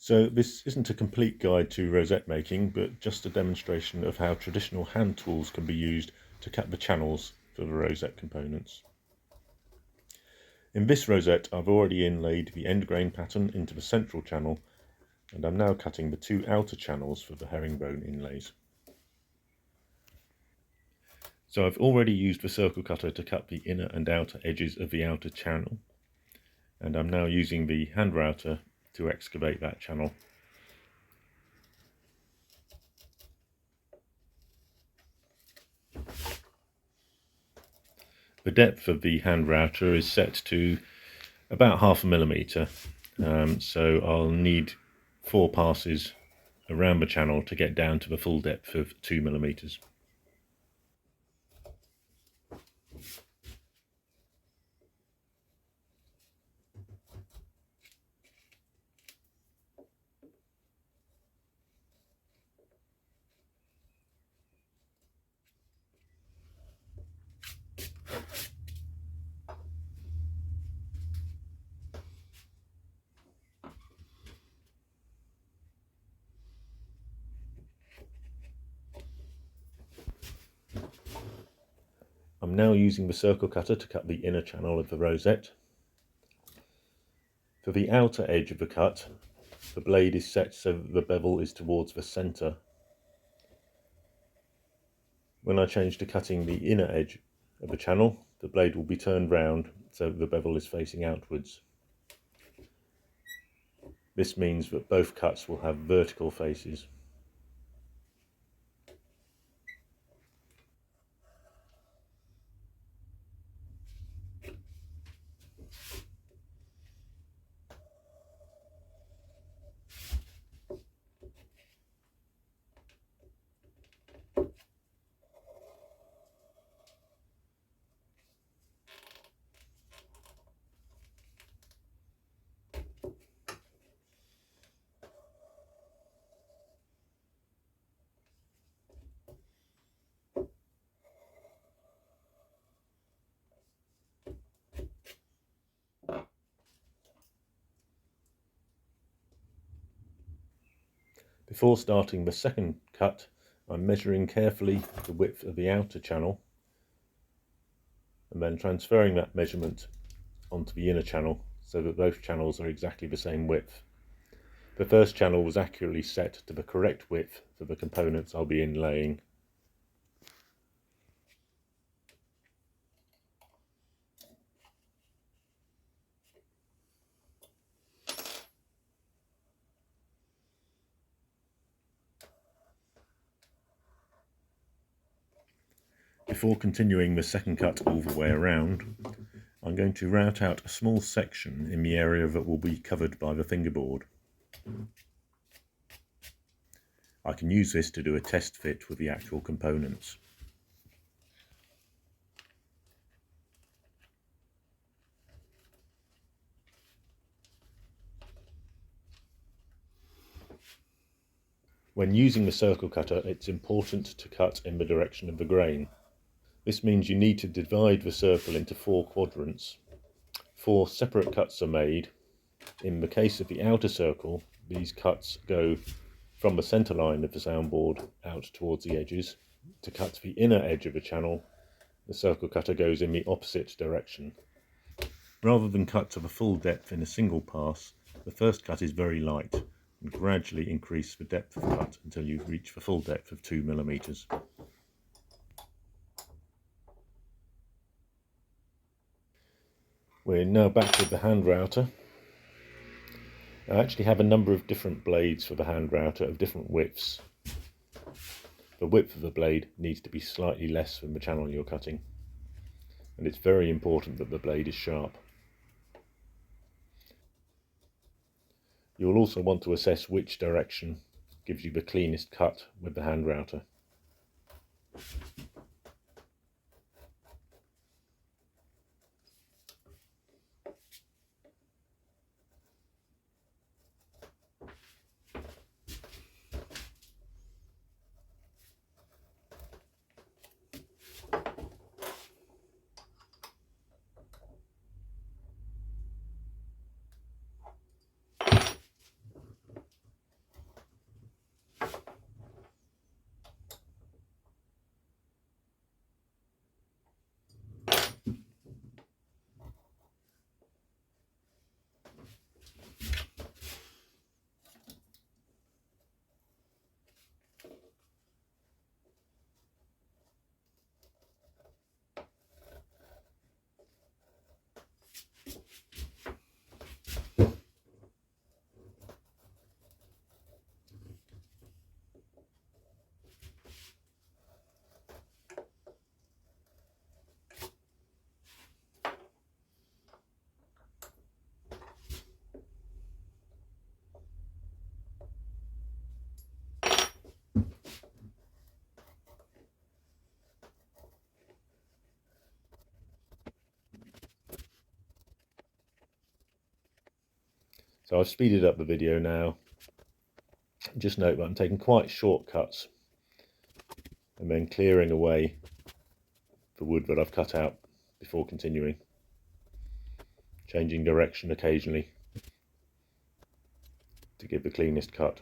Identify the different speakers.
Speaker 1: So this isn't a complete guide to rosette making, but just a demonstration of how traditional hand tools can be used to cut the channels for the rosette components. In this rosette, I've already inlaid the end grain pattern into the central channel, and I'm now cutting the two outer channels for the herringbone inlays. So I've already used the circle cutter to cut the inner and outer edges of the outer channel, and I'm now using the hand router to excavate that channel. The depth of the hand router is set to about 0.5 millimetre, so I'll need 4 passes around the channel to get down to the full depth of 2 millimetres. I'm now using the circle cutter to cut the inner channel of the rosette. For the outer edge of the cut, the blade is set so that the bevel is towards the centre. When I change to cutting the inner edge of the channel, the blade will be turned round so that the bevel is facing outwards. This means that both cuts will have vertical faces. Before starting the second cut, I'm measuring carefully the width of the outer channel and then transferring that measurement onto the inner channel so that both channels are exactly the same width. The first channel was accurately set to the correct width for the components I'll be inlaying. Before continuing the second cut all the way around, I'm going to route out a small section in the area that will be covered by the fingerboard. I can use this to do a test fit with the actual components. When using the circle cutter, it's important to cut in the direction of the grain. This means you need to divide the circle into 4 quadrants. 4 separate cuts are made. In the case of the outer circle, these cuts go from the centre line of the soundboard out towards the edges. To cut the inner edge of a channel, the circle cutter goes in the opposite direction. Rather than cut to the full depth in a single pass, the first cut is very light, and gradually increase the depth of cut until you reach the full depth of 2 millimetres. We're now back with the hand router. I actually have a number of different blades for the hand router of different widths. The width of the blade needs to be slightly less than the channel you're cutting, and it's very important that the blade is sharp. You'll also want to assess which direction gives you the cleanest cut with the hand router. So I've speeded up the video now. Just note that I'm taking quite short cuts and then clearing away the wood that I've cut out before continuing, changing direction occasionally to give the cleanest cut.